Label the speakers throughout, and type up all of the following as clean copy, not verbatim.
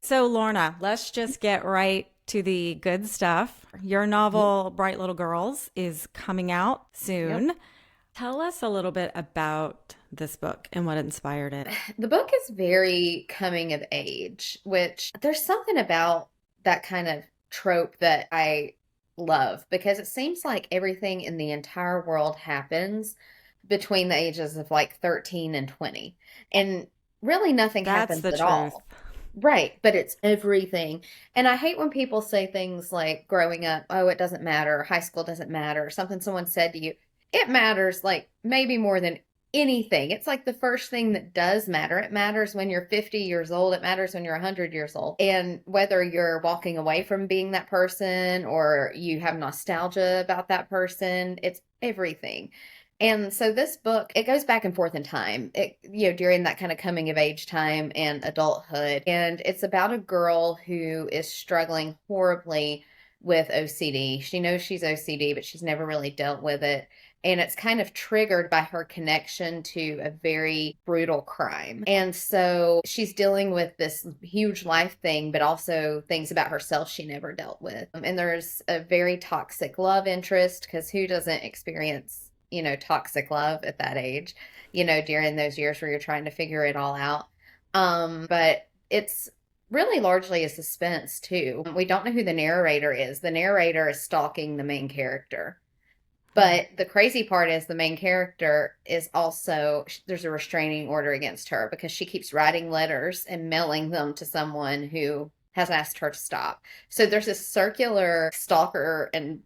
Speaker 1: So, Lorna, let's just get right to the good stuff. Your novel, Bright Little Girls, is coming out
Speaker 2: Yep.
Speaker 1: soon. Tell us a little bit about this book and what inspired it.
Speaker 2: The book is very coming of age, which there's something about that kind of trope that I love because it seems like everything in the entire world happens between the ages of like 13 and 20. And really nothing
Speaker 1: That's
Speaker 2: happens
Speaker 1: the
Speaker 2: at
Speaker 1: truth.
Speaker 2: all. Right, but it's everything. And I hate when people say things like growing up, oh, it doesn't matter, high school doesn't matter, something someone said to you. It matters like maybe more than anything. It's like the first thing that does matter. It matters when you're 50 years old, it matters when you're 100 years old. And whether you're walking away from being that person or you have nostalgia about that person, it's everything. And so this book, it goes back and forth in time, during that kind of coming of age time and adulthood. And it's about a girl who is struggling horribly with OCD. She knows she's OCD, but she's never really dealt with it. And it's kind of triggered by her connection to a very brutal crime. And so she's dealing with this huge life thing, but also things about herself she never dealt with. And there's a very toxic love interest because who doesn't experience toxic love at that age, during those years where you're trying to figure it all out. But it's really largely a suspense too. We don't know who the narrator is. The narrator is stalking the main character.
Speaker 1: Hmm.
Speaker 2: But the crazy part is the main character is also, there's a restraining order against her because she keeps writing letters and mailing them to someone who has asked her to stop. So there's this circular stalker and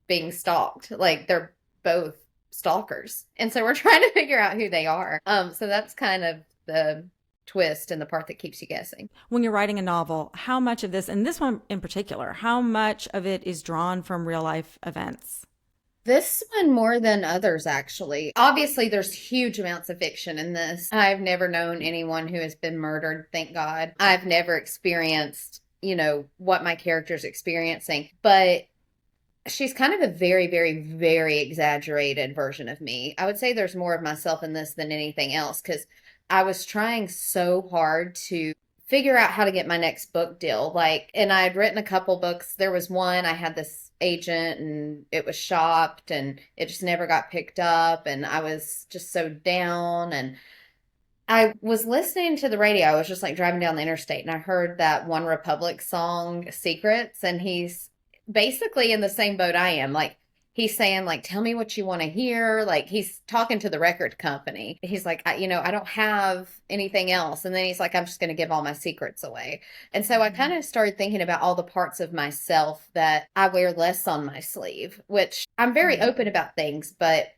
Speaker 2: being stalked. Like they're both stalkers. And so we're trying to figure out who they are. So that's kind of the twist and the part that keeps you guessing.
Speaker 1: When you're writing a novel, how much of this, and this one in particular, how much of it is drawn from real life events?
Speaker 2: This one more than others, actually. Obviously, there's huge amounts of fiction in this. I've never known anyone who has been murdered, thank God. I've never experienced, what my character's experiencing, but she's kind of a very, very, very exaggerated version of me. I would say there's more of myself in this than anything else because I was trying so hard to figure out how to get my next book deal. And I had written a couple books. There was one, I had this agent and it was shopped and it just never got picked up. And I was just so down. And I was listening to the radio. I was just like driving down the interstate and I heard that One Republic song, Secrets. And he's basically in the same boat I am. Like, he's saying, like, tell me what you want to hear. Like, he's talking to the record company. He's like, I don't have anything else. And then he's like, I'm just going to give all my secrets away. And so I kind of started thinking about all the parts of myself that I wear less on my sleeve, which I'm very
Speaker 1: Mm.
Speaker 2: open about things, but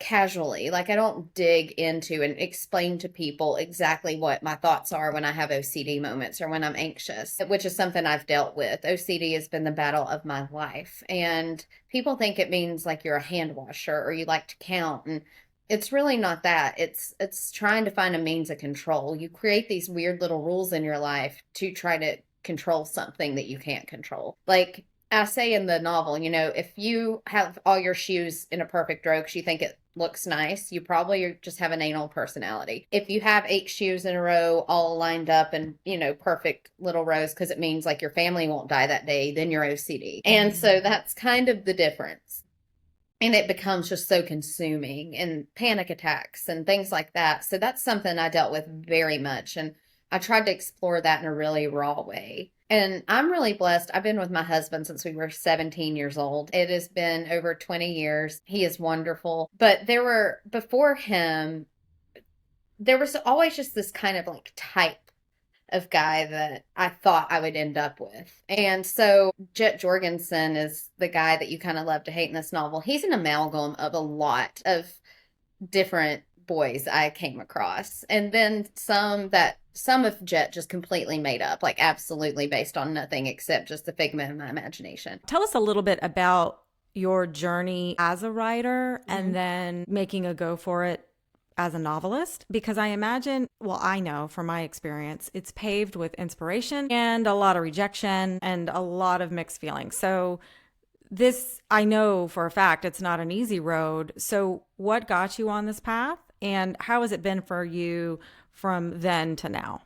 Speaker 2: casually. Like I don't dig into and explain to people exactly what my thoughts are when I have OCD moments or when I'm anxious, which is something I've dealt with. OCD has been the battle of my life. And people think it means like you're a hand washer or you like to count and it's really not that. It's trying to find a means of control. You create these weird little rules in your life to try to control something that you can't control. Like I say in the novel, if you have all your shoes in a perfect row because you think it looks nice, you probably just have an anal personality. If you have 8 shoes in a row, all lined up and, perfect little rows because it means like your family won't die that day, then you're OCD. And so that's kind of the difference. And it becomes just so consuming and panic attacks and things like that. So that's something I dealt with very much. And I tried to explore that in a really raw way. And I'm really blessed. I've been with my husband since we were 17 years old. It has been over 20 years. He is wonderful. But before him, there was always just this kind of like type of guy that I thought I would end up with. And so Jet Jorgensen is the guy that you kind of love to hate in this novel. He's an amalgam of a lot of different boys I came across. And then some of Jet just completely made up, like absolutely based on nothing except just the figment of my imagination.
Speaker 1: Tell us a little bit about your journey as a writer and
Speaker 2: Mhm.
Speaker 1: then making a go for it as a novelist, because I imagine, well, I know from my experience, it's paved with inspiration and a lot of rejection and a lot of mixed feelings. So, this, I know for a fact, it's not an easy road. So, what got you on this path and how has it been for you from then to now?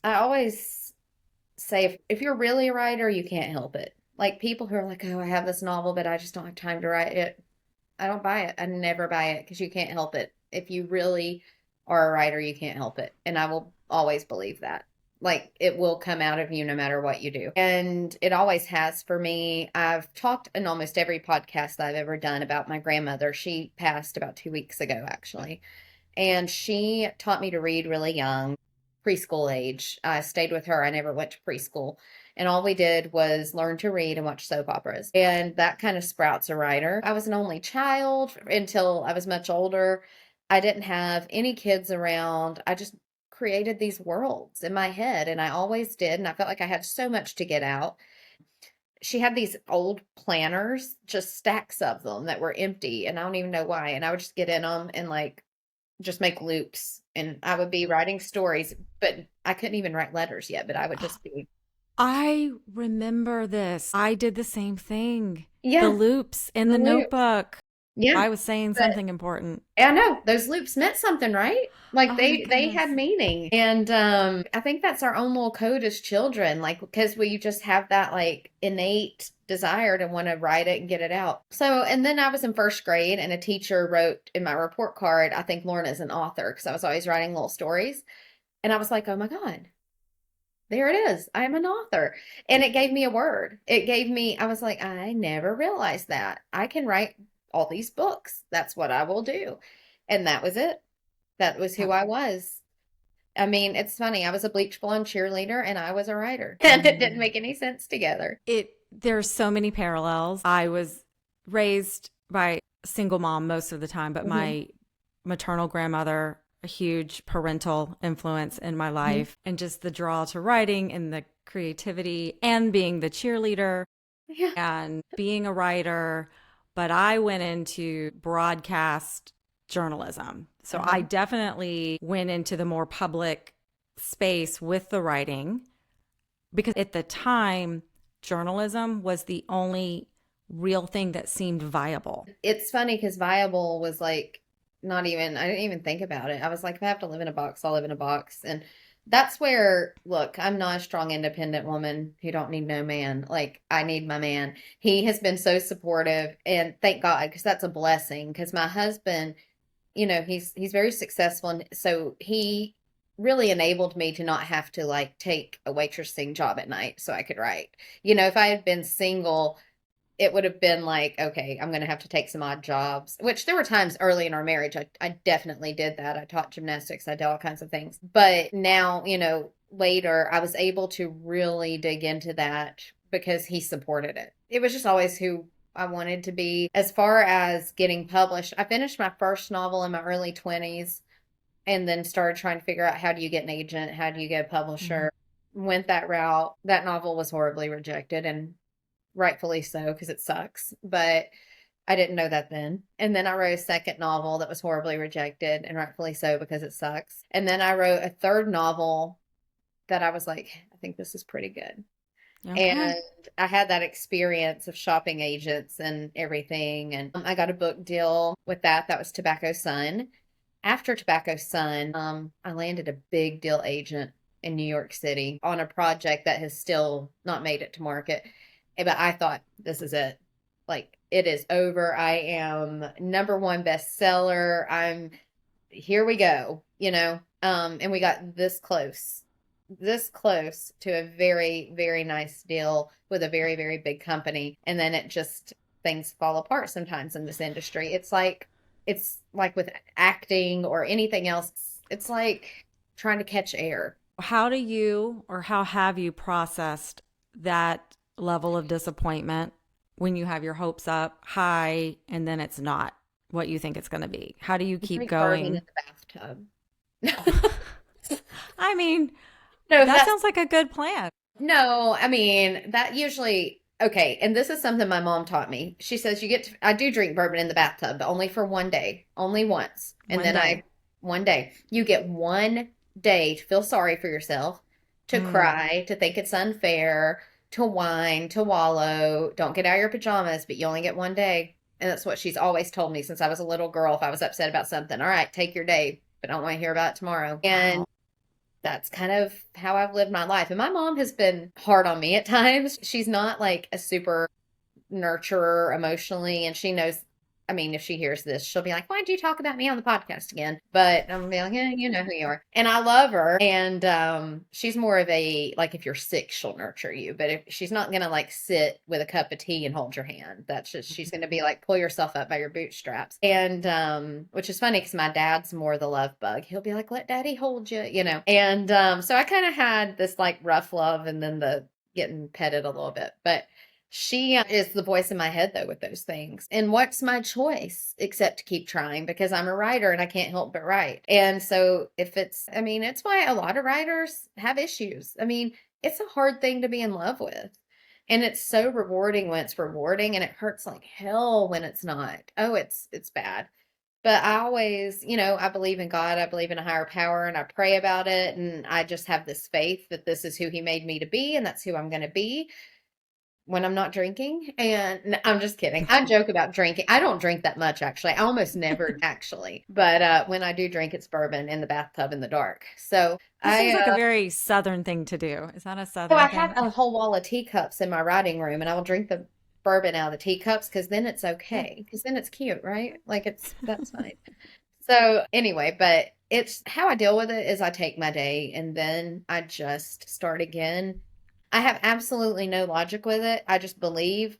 Speaker 2: I always say if you're really a writer, you can't help it. Like people who are like, oh, I have this novel, but I just don't have time to write it. I don't buy it. I never buy it because you can't help it. If you really are a writer, you can't help it. And I will always believe that. Like it will come out of you no matter what you do. And it always has for me. I've talked in almost every podcast that I've ever done about my grandmother. She passed about 2 weeks ago, actually. And she taught me to read really young, preschool age. I stayed with her. I never went to preschool. And all we did was learn to read and watch soap operas. And that kind of sprouts a writer. I was an only child until I was much older. I didn't have any kids around. I just created these worlds in my head, and I always did. And I felt like I had so much to get out. She had these old planners, just stacks of them that were empty, and I don't even know why. And I would just get in them and like just make loops, and I would be writing stories, but I couldn't even write letters yet, but I would just be,
Speaker 1: I remember this. I did the same thing. The
Speaker 2: yeah,
Speaker 1: loops in
Speaker 2: the
Speaker 1: the
Speaker 2: loops.
Speaker 1: notebook.
Speaker 2: Yeah.
Speaker 1: I was saying
Speaker 2: But
Speaker 1: something important.
Speaker 2: I know those loops meant something, right? Like
Speaker 1: Oh my
Speaker 2: they had
Speaker 1: goodness.
Speaker 2: meaning. And I think that's our own little code as children, like because we just have that like innate desire to want to write it and get it out. So, and then I was in first grade and a teacher wrote in my report card, I think Lorna is an author because I was always writing little stories. And I was like, oh my God, there it is. I'm an author. And it gave me a word. It gave me, I was like, I never realized that. I can write all these books. That's what I will do. And that was it. That was who I was. I mean, it's funny. I was a bleach blonde cheerleader and I was a writer. And it didn't make any sense together.
Speaker 1: There's so many parallels. I was raised by a single mom most of the time, but
Speaker 2: Hmm.
Speaker 1: my maternal grandmother, a huge parental influence in my
Speaker 2: Hmm.
Speaker 1: life, and just the draw to writing and the creativity and being the cheerleader
Speaker 2: Yeah.
Speaker 1: and being a writer. But I went into broadcast journalism. So I
Speaker 2: Uh-huh.
Speaker 1: definitely went into the more public space with the writing because at the time, journalism was the only real thing that seemed viable.
Speaker 2: It's funny because viable was like not even, I didn't even think about it. I was like, if I have to live in a box, I'll live in a box. And that's where, look, I'm not a strong, independent woman who don't need no man. Like, I need my man. He has been so supportive, and thank God, because that's a blessing. Because my husband, he's very successful, and so he really enabled me to not have to like take a waitressing job at night so I could write. If I had been single, it would have been like, okay, I'm going to have to take some odd jobs, which there were times early in our marriage. I definitely did that. I taught gymnastics, I did all kinds of things. But now, later, I was able to really dig into that because he supported it. It was just always who I wanted to be. As far as getting published, I finished my first novel in my early 20s and then started trying to figure out how do you get an agent? How do you get a
Speaker 1: Mhm.
Speaker 2: publisher? Went that route. That novel was horribly rejected, and rightfully so because it sucks. But I didn't know that then. And then I wrote a second novel that was horribly rejected and rightfully so because it sucks. And then I wrote a third novel that I was like, I think this is pretty good.
Speaker 1: Okay.
Speaker 2: And I had that experience of shopping agents and everything. And I got a book deal with that. That was Tobacco Sun. After Tobacco Sun, I landed a big deal agent in New York City on a project that has still not made it to market. But I thought, this is it. Like, it is over. I am number one bestseller. Here we go. And we got this close to a very, very nice deal with a very, very big company. And then it just, things fall apart sometimes in this industry. It's like with acting or anything else, it's like trying to catch air.
Speaker 1: How do you or how have you processed that level of disappointment when you have your hopes up high and then it's not what you think it's going to be? How do you
Speaker 2: It's
Speaker 1: keep
Speaker 2: like burning in
Speaker 1: going?
Speaker 2: the bathtub.
Speaker 1: I mean,
Speaker 2: No,
Speaker 1: that
Speaker 2: that's
Speaker 1: sounds like a good plan.
Speaker 2: no, I mean, that usually, okay, and this is something my mom taught me. She says I do drink bourbon in the bathtub, but only for one day, only once. And
Speaker 1: One
Speaker 2: then
Speaker 1: day.
Speaker 2: one day, you get one day to feel sorry for yourself, to
Speaker 1: Mm.
Speaker 2: cry, to think it's unfair, to whine, to wallow. Don't get out of your pajamas, but you only get one day. And that's what she's always told me since I was a little girl. If I was upset about something, all right, take your day, but I don't want to hear about it tomorrow. And
Speaker 1: Wow.
Speaker 2: that's kind of how I've lived my life. And my mom has been hard on me at times. She's not like a super nurturer emotionally, and she knows. I mean, if she hears this, she'll be like, "Why'd you talk about me on the podcast again?" But I'm gonna be like, "Yeah, you know who you are," and I love her. And she's more of a like, if you're sick, she'll nurture you, but if she's not gonna like sit with a cup of tea and hold your hand, that's just she's gonna be like, pull yourself up by your bootstraps. And which is funny because my dad's more the love bug. He'll be like, "Let daddy hold you," you know. And so I kind of had this like rough love, and then the getting petted a little bit, but. She is the voice in my head, though, with those things. And what's my choice except to keep trying because I'm a writer and I can't help but write. And so, if it's, I mean, it's why a lot of writers have issues. I mean, it's a hard thing to be in love with. And it's so rewarding when it's rewarding, and it hurts like hell when it's not. Oh, it's bad. But I always, I believe in God, I believe in a higher power, and I pray about it. And I just have this faith that this is who He made me to be, and that's who I'm going to be when I'm not drinking. And no, I'm just kidding. I joke about drinking. I don't drink that much actually. I almost never actually. But when I do drink, it's bourbon in the bathtub in the dark. So
Speaker 1: That seems
Speaker 2: I
Speaker 1: like a very Southern thing to do. Is that a
Speaker 2: so I
Speaker 1: Southern
Speaker 2: have
Speaker 1: thing?
Speaker 2: a whole wall of teacups in my writing room, and I will drink the bourbon out of the teacups because then it's
Speaker 1: Yeah.
Speaker 2: okay. Because then it's cute, right? Like that's fine. So anyway, but it's how I deal with it is I take my day and then I just start again. I have absolutely no logic with it. I just believe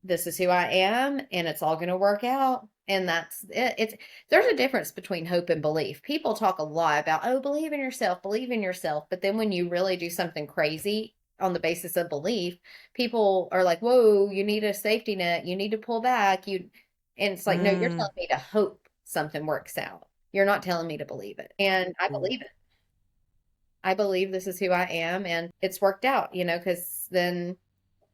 Speaker 2: this is who I am and it's all going to work out. And that's it. There's a difference between hope and belief. People talk a lot about, oh, believe in yourself, believe in yourself. But then when you really do something crazy on the basis of belief, people are like, whoa, you need a safety net. You need to pull back. And it's like, no, you're
Speaker 1: Mm.
Speaker 2: telling me to hope something works out. You're not telling me to believe it. And I
Speaker 1: Ooh.
Speaker 2: believe it. I believe this is who I am. And it's worked out, because then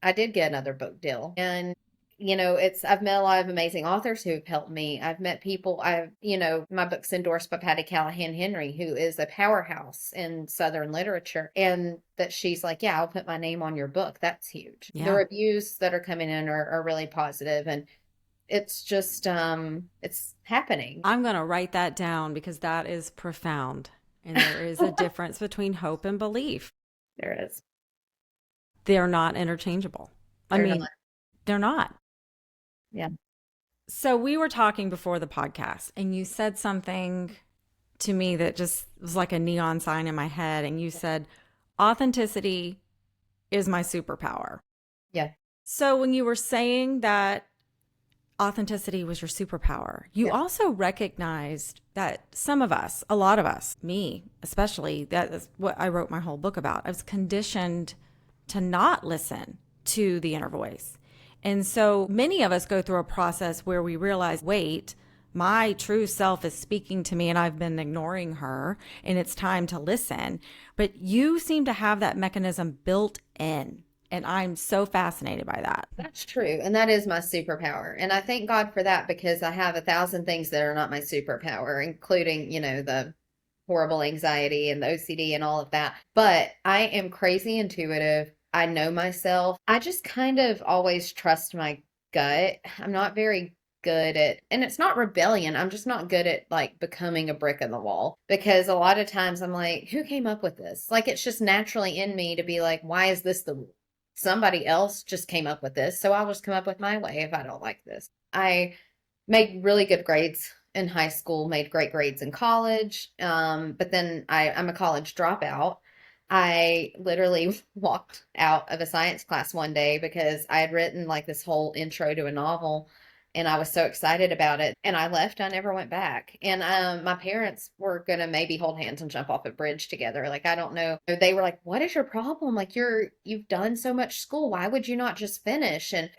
Speaker 2: I did get another book deal. And I've met a lot of amazing authors who've helped me. I've met people, my book's endorsed by Patty Callahan Henry, who is a powerhouse in Southern literature. And that she's like, yeah, I'll put my name on your book. That's huge. The
Speaker 1: Yeah.
Speaker 2: reviews that are coming in are really positive, and it's just, it's happening.
Speaker 1: I'm going to write that down because that is profound. And there is a difference between hope and belief.
Speaker 2: There it is.
Speaker 1: They're not interchangeable. I
Speaker 2: They're not.
Speaker 1: mean, they're not.
Speaker 2: Yeah.
Speaker 1: So we were talking before the podcast, and you said something to me that just was like a neon sign in my head. And you said, authenticity is my superpower.
Speaker 2: Yeah.
Speaker 1: So when you were saying that authenticity was your superpower, you
Speaker 2: Yeah.
Speaker 1: also recognized that some of us, a lot of us, me especially, that is what I wrote my whole book about. I was conditioned to not listen to the inner voice. And so many of us go through a process where we realize, wait, my true self is speaking to me and I've been ignoring her and it's time to listen. But you seem to have that mechanism built in. And I'm so fascinated by that.
Speaker 2: That's true. And that is my superpower. And I thank God for that because I have 1,000 things that are not my superpower, including, the horrible anxiety and the OCD and all of that. But I am crazy intuitive. I know myself. I just kind of always trust my gut. I'm not very good at, and it's not rebellion. I'm just not good at like becoming a brick in the wall because a lot of times I'm like, who came up with this? Like it's just naturally in me to be like, why is this the somebody else just came up with this, so I'll just come up with my way if I don't like this. I made really good grades in high school, made great grades in college, but then I'm a college dropout. I literally walked out of a science class one day because I had written like this whole intro to a novel and I was so excited about it. And I left, I never went back. And my parents were going to maybe hold hands and jump off a bridge together. Like, I don't know. They were like, what is your problem? Like, you've done so much school. Why would you not just finish? And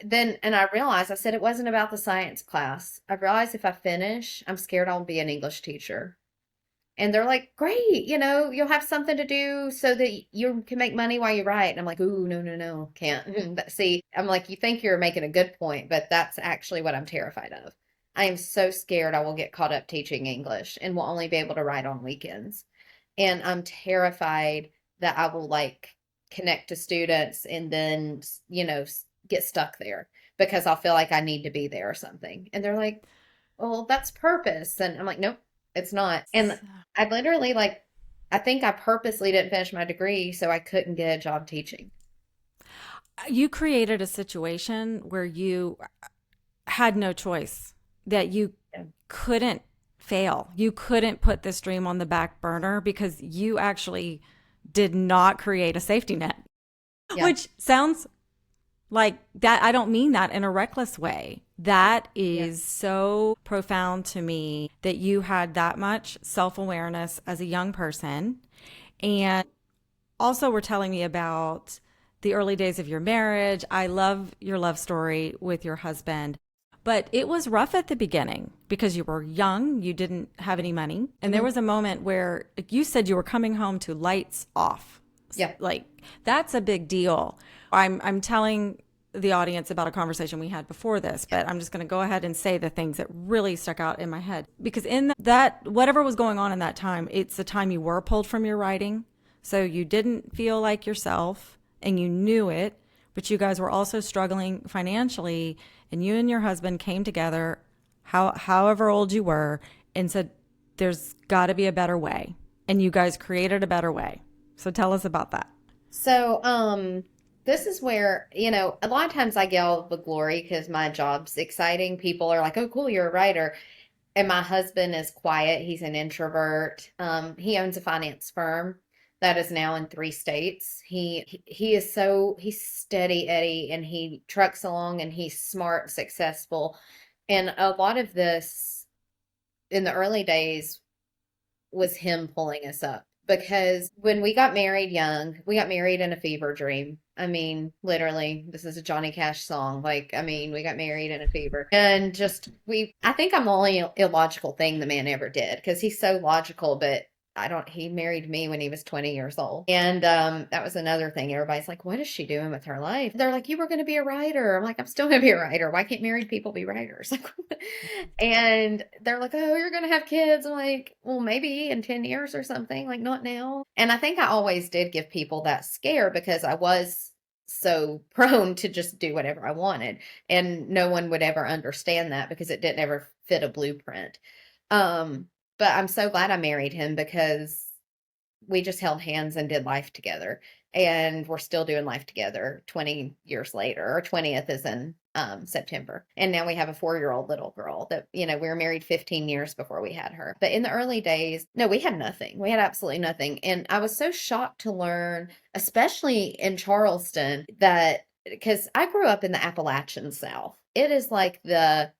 Speaker 2: I realized, I said, it wasn't about the science class. I realized if I finish, I'm scared I'll be an English teacher. And they're like, great, you'll have something to do so that you can make money while you write. And I'm like, ooh, no, no, no, can't. But see, I'm like, you think you're making a good point, but that's actually what I'm terrified of. I am so scared I will get caught up teaching English and will only be able to write on weekends. And I'm terrified that I will like connect to students and then, get stuck there because I'll feel like I need to be there or something. And they're like, well, that's purpose. And I'm like, nope, it's not. And I literally like I think I purposely didn't finish my degree so I couldn't get a job teaching.
Speaker 1: You created a situation where you had no choice, that you
Speaker 2: Yeah.
Speaker 1: couldn't fail. You couldn't put this dream on the back burner because you actually did not create a safety net,
Speaker 2: Yeah.
Speaker 1: which sounds like that. I don't mean that in a reckless way. That
Speaker 2: Yeah.
Speaker 1: is so profound to me that you had that much self awareness as a young person. And also, were telling me about the early days of your marriage. I love your love story with your husband. But it was rough at the beginning because you were young, you didn't have any money. And there
Speaker 2: Hmm.
Speaker 1: was a moment where you said you were coming home to lights off.
Speaker 2: Yeah.
Speaker 1: Like, that's a big deal. I'm telling the audience about a conversation we had before this, but I'm just going to go ahead and say the things that really stuck out in my head. Because in that, whatever was going on in that time, it's the time you were pulled from your writing. So you didn't feel like yourself and you knew it, but you guys were also struggling financially. And you and your husband came together, however old you were, and said, there's got to be a better way. And you guys created a better way. So tell us about that.
Speaker 2: So, this is where, a lot of times I get all the glory because my job's exciting. People are like, "Oh, cool, you're a writer." And my husband is quiet. He's an introvert. He owns a finance firm that is now in 3 states. He is he's steady Eddie, and he trucks along, and he's smart, successful. And a lot of this in the early days was him pulling us up because when we got married young, we got married in a fever dream. I mean, literally, this is a Johnny Cash song. Like, I mean, we got married in a fever. And I think I'm the only illogical thing the man ever did because he's so logical, but he married me when he was 20 years old. And that was another thing. Everybody's like, what is she doing with her life? They're like, you were going to be a writer. I'm like, I'm still going to be a writer. Why can't married people be writers? And they're like, oh, you're going to have kids. I'm like, well, maybe in 10 years or something, like not now. And I think I always did give people that scare because I was so prone to just do whatever I wanted. And no one would ever understand that because it didn't ever fit a blueprint. Um, but I'm so glad I married him because we just held hands and did life together. And we're still doing life together 20 years later. Our 20th is in September. And now we have a 4-year-old little girl that, we were married 15 years before we had her. But in the early days, no, we had nothing. We had absolutely nothing. And I was so shocked to learn, especially in Charleston, that because I grew up in the Appalachian South, it is like the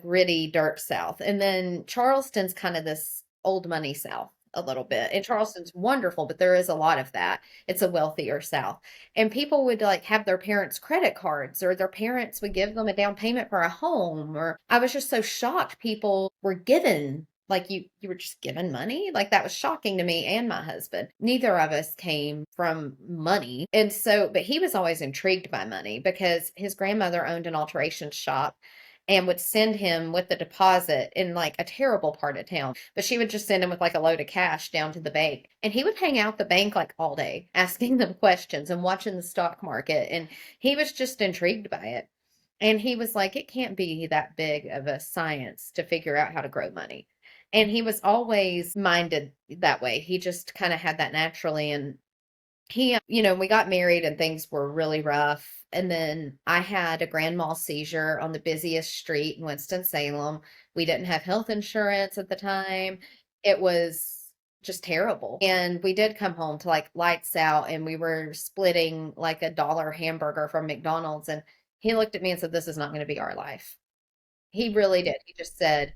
Speaker 2: gritty dirt South. And then Charleston's kind of this old money South a little bit. And Charleston's wonderful, but there is a lot of that. It's a wealthier South. And people would like have their parents' credit cards or their parents would give them a down payment for a home. Or I was just so shocked people were given like you were just given money. Like that was shocking to me and my husband. Neither of us came from money. And so, but he was always intrigued by money because his grandmother owned an alteration shop and would send him with the deposit in like a terrible part of town. But she would just send him with like a load of cash down to the bank. And he would hang out the bank like all day, asking them questions and watching the stock market. And he was just intrigued by it. And he was like, it can't be that big of a science to figure out how to grow money. And he was always minded that way. He just kind of had that naturally. And we got married and things were really rough. And then I had a grand mal seizure on the busiest street in Winston-Salem. We didn't have health insurance at the time. It was just terrible. And we did come home to like lights out and we were splitting like $1 hamburger from McDonald's. And he looked at me and said, this is not going to be our life. He really did. He just said,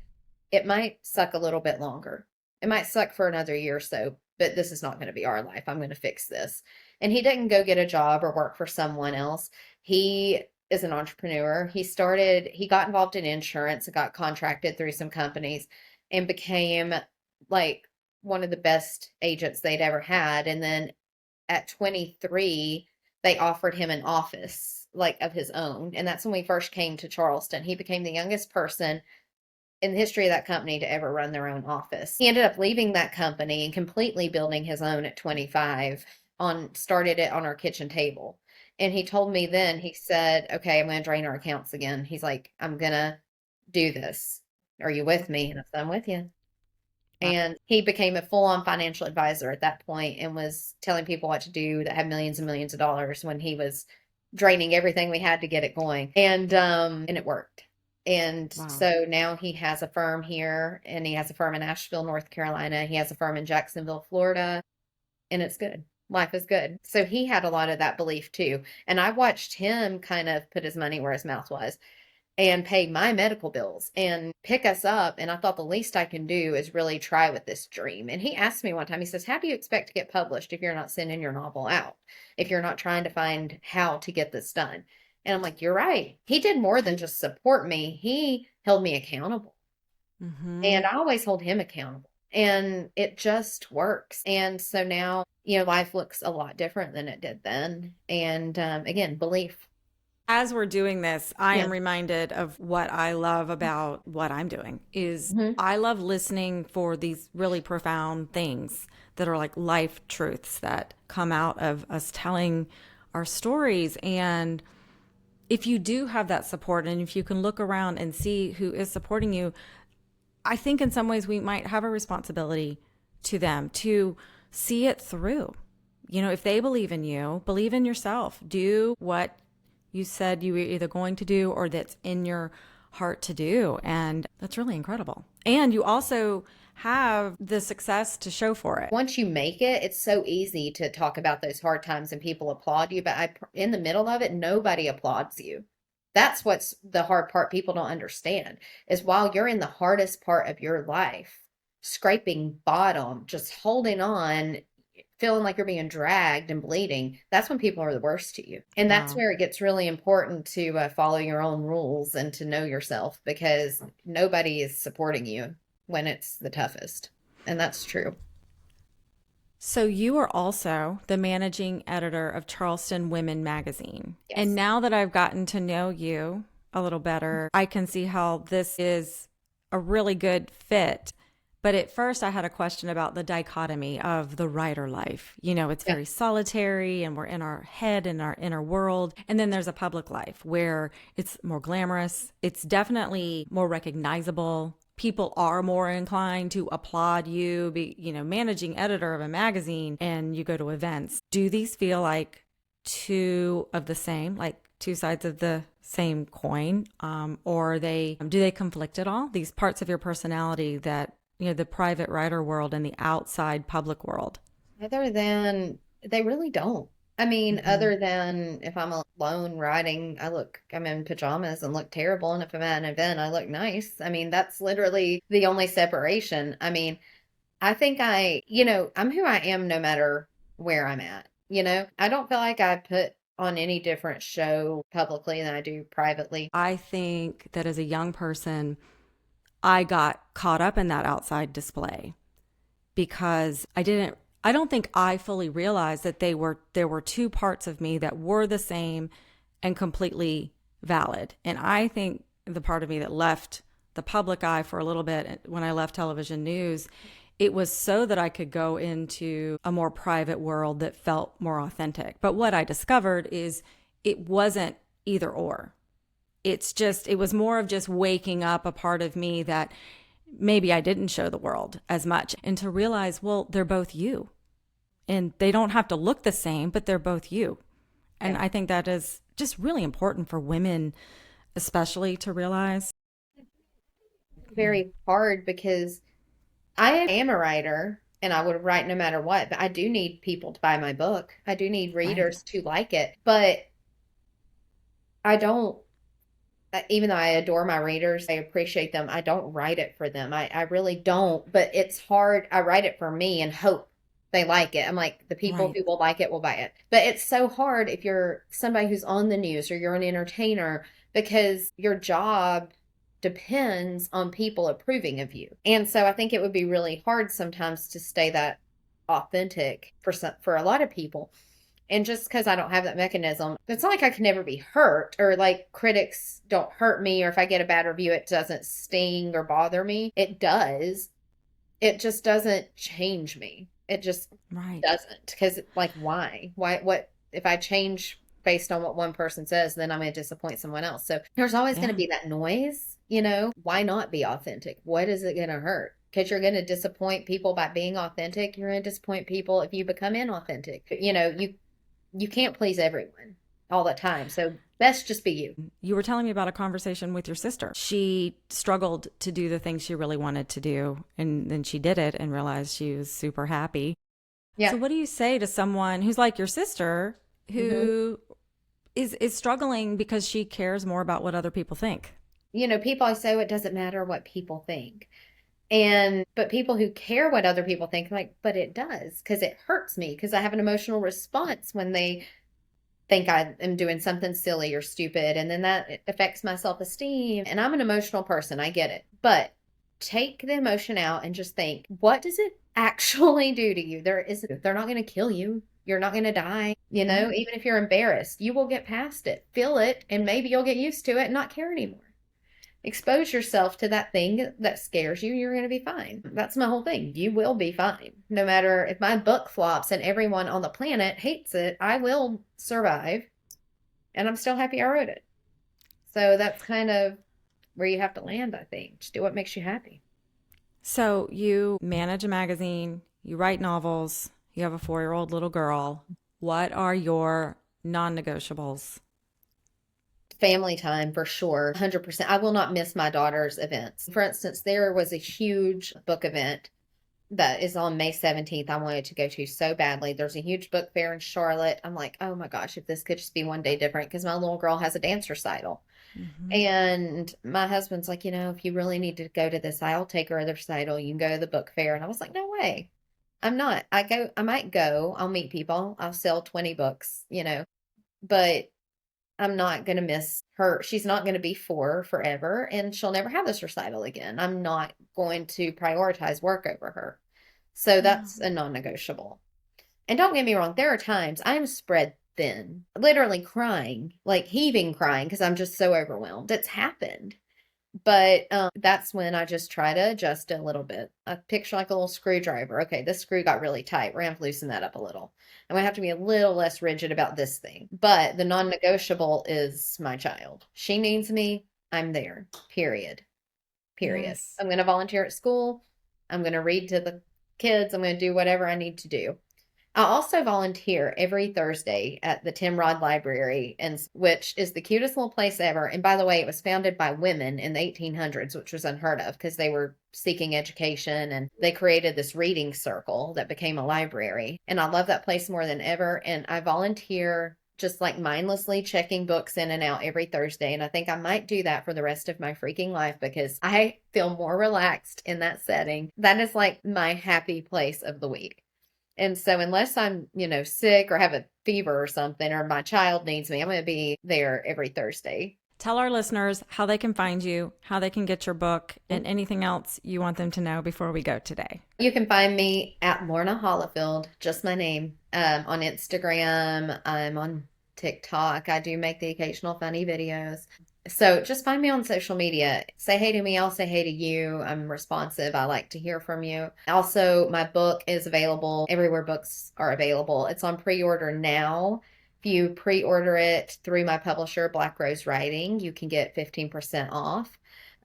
Speaker 2: it might suck a little bit longer. It might suck for another year or so, but this is not going to be our life. I'm going to fix this. And he didn't go get a job or work for someone else. He is an entrepreneur. He got involved in insurance and got contracted through some companies and became like one of the best agents they'd ever had. And then at 23, they offered him an office like of his own. And that's when we first came to Charleston. He became the youngest person in the history of that company to ever run their own office. He ended up leaving that company and completely building his own at 25 started it on our kitchen table. And he told me then, he said, okay, I'm going to drain our accounts again. He's like, I'm going to do this. Are you with me? And I said, I'm with you. And he became a full-on financial advisor at that point and was telling people what to do that had millions and millions of dollars when he was draining everything we had to get it going. And it worked. And
Speaker 1: Wow.
Speaker 2: so now he has a firm here and he has a firm in Asheville, North Carolina. He has a firm in Jacksonville, Florida, and it's good. Life is good. So he had a lot of that belief too. And I watched him kind of put his money where his mouth was and pay my medical bills and pick us up. And I thought the least I can do is really try with this dream. And he asked me one time, he says, how do you expect to get published if you're not sending your novel out? If you're not trying to find how to get this done? And I'm like, you're right. He did more than just support me, he held me accountable.
Speaker 1: Mm-hmm.
Speaker 2: And I always hold him accountable. And it just works. And so now, life looks a lot different than it did then. And again, belief.
Speaker 1: As we're doing this, I
Speaker 2: Yeah.
Speaker 1: am reminded of what I love about what I'm doing is
Speaker 2: Hmm.
Speaker 1: I love listening for these really profound things that are like life truths that come out of us telling our stories. And if you do have that support and if you can look around and see who is supporting you, I think in some ways we might have a responsibility to them to see it through. If they believe in you, believe in yourself. Do what you said you were either going to do or that's in your heart to do. And that's really incredible. And you also have the success to show for it.
Speaker 2: Once you make it, it's so easy to talk about those hard times and people applaud you. But in the middle of it, nobody applauds you. That's what's the hard part people don't understand is while you're in the hardest part of your life, scraping bottom, just holding on, feeling like you're being dragged and bleeding, that's when people are the worst to you. And that's
Speaker 1: Wow.
Speaker 2: where it gets really important to follow your own rules and to know yourself because nobody is supporting you when it's the toughest. And that's true.
Speaker 1: So you are also the managing editor of Charleston Women magazine. And
Speaker 2: Yes.
Speaker 1: now that I've gotten to know you a little better, I can see how this is a really good fit. But at first, I had a question about the dichotomy of the writer life. It's
Speaker 2: Yeah.
Speaker 1: very solitary and we're in our head and our inner world. And then there's a public life where it's more glamorous. It's definitely more recognizable. People are more inclined to applaud you, managing editor of a magazine and you go to events. Do these feel like two of the same, like two sides of the same coin? Or do they conflict at all? These parts of your personality that the private writer world and the outside public world.
Speaker 2: Other than they really don't. I mean,
Speaker 1: Mm-hmm.
Speaker 2: other than if I'm alone writing, I'm in pajamas and look terrible. And if I'm at an event, I look nice. I mean, that's literally the only separation. I mean, I think I'm who I am no matter where I'm at. I don't feel like I put on any different show publicly than I do privately.
Speaker 1: I think that as a young person, I got caught up in that outside display because I don't think I fully realized that there were two parts of me that were the same and completely valid. And I think the part of me that left the public eye for a little bit when I left television news, it was so that I could go into a more private world that felt more authentic. But what I discovered is it wasn't either or. It was more of just waking up a part of me that maybe I didn't show the world as much and to realize, well, they're both you and they don't have to look the same, but they're both you. And
Speaker 2: Yeah.
Speaker 1: I think that is just really important for women, especially to realize.
Speaker 2: Very hard because I am a writer and I would write no matter what, but I do need people to buy my book. I do need
Speaker 1: Right.
Speaker 2: readers to like it. But I don't, even though I adore my readers, I appreciate them. I don't write it for them. I really don't. But it's hard. I write it for me and hope they like it. I'm like, the people
Speaker 1: Right.
Speaker 2: who will like it will buy it. But it's so hard if you're somebody who's on the news or you're an entertainer because your job depends on people approving of you. And so I think it would be really hard sometimes to stay that authentic for a lot of people. And just because I don't have that mechanism, it's not like I can never be hurt or like critics don't hurt me or if I get a bad review, it doesn't sting or bother me. It does. It just doesn't change me. It just
Speaker 1: Right.
Speaker 2: doesn't. Because, like, why? What, if I change based on what one person says, then I'm going to disappoint someone else. So there's always going to
Speaker 1: Yeah.
Speaker 2: be that noise, Why not be authentic? What is it going to hurt? because you're going to disappoint people by being authentic. You're going to disappoint people if you become inauthentic. You know, you can't please everyone all the time. So best just be you.
Speaker 1: You were telling me about a conversation with your sister. She struggled to do the things she really wanted to do, and then she did it and realized she was super happy. So
Speaker 2: Yeah.
Speaker 1: what do you say to someone who's like your sister
Speaker 2: Hmm.
Speaker 1: who is struggling because she cares more about what other people think?
Speaker 2: You know, people always say, oh, it doesn't matter what people think. And, but people who care what other people think, like, but it does, because it hurts me, because I have an emotional response when they think I am doing something silly or stupid. And then that affects my self esteem. And I'm an emotional person. I get it. But take the emotion out and just think, what does it actually do to you? They're not going to kill you. You're not going to die. You know,
Speaker 1: Right.
Speaker 2: even if you're embarrassed, you will get past it, feel it, and maybe you'll get used to it and not care anymore. Expose yourself to that thing that scares you, you're going to be fine. That's my whole thing. You will be fine. No matter if my book flops and everyone on the planet hates it, I will survive and I'm still happy I wrote it. So that's kind of where you have to land, I think. Just do what makes you happy.
Speaker 1: So you manage a magazine, you write novels, you have a 4-year-old little girl. What are your non-negotiables?
Speaker 2: Family time for sure, 100%. I will not miss my daughter's events. For instance, there was a huge book event that is on May 17th. I wanted to go to so badly. There's a huge book fair in Charlotte. I'm like, oh my gosh, if this could just be one day different, because my little girl has a dance recital.
Speaker 1: Hmm.
Speaker 2: And my husband's like, you know, if you really need to go to this, I'll take her to the recital. You can go to the book fair. And I was like, no way. I'm not. I might go. I'll meet people. I'll sell 20 books, you know, but I'm not going to miss her. She's not going to be 4 forever, and she'll never have this recital again. I'm not going to prioritize work over her. So that's a non-negotiable. And don't get me wrong, there are times I'm spread thin, literally crying, like heaving crying because I'm just so overwhelmed. It's happened. But that's when I just try to adjust it a little bit. I picture like a little screwdriver. Okay, this screw got really tight. We're going to have to loosen that up a little. I'm going to have to be a little less rigid about this thing. But the non negotiable is my child. She needs me. I'm there. Period. Period.
Speaker 1: Yes.
Speaker 2: I'm going to volunteer at school. I'm going to read to the kids. I'm going to do whatever I need to do. I also volunteer every Thursday at the Tim Rod Library, and which is the cutest little place ever. And by the way, it was founded by women in the 1800s, which was unheard of because they were seeking education, and they created this reading circle that became a library. And I love that place more than ever. And I volunteer just like mindlessly checking books in and out every Thursday. And I think I might do that for the rest of my freaking life because I feel more relaxed in that setting. That is like my happy place of the week. And so unless I'm, you know, sick or have a fever or something, or my child needs me, I'm going to be there every Thursday.
Speaker 1: Tell our listeners how they can find you, how they can get your book, and anything else you want them to know before we go today.
Speaker 2: You can find me at Lorna Hollifield, just my name, on Instagram. I'm on TikTok. I do make the occasional funny videos. So just find me on social media. Say hey to me. I'll say hey to you. I'm responsive. I like to hear from you. Also, my book is available everywhere books are available. It's on pre-order now. If you pre-order it through my publisher, Black Rose Writing, you can get 15% off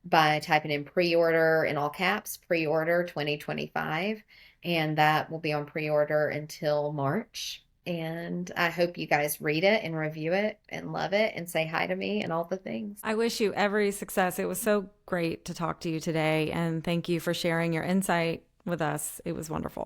Speaker 2: by typing in pre-order in all caps, pre-order 2025. And that will be on pre-order until March. And I hope you guys read it and review it and love it and say hi to me and all the things.
Speaker 1: I wish you every success. It was so great to talk to you today, and thank you for sharing your insight with us. It was wonderful.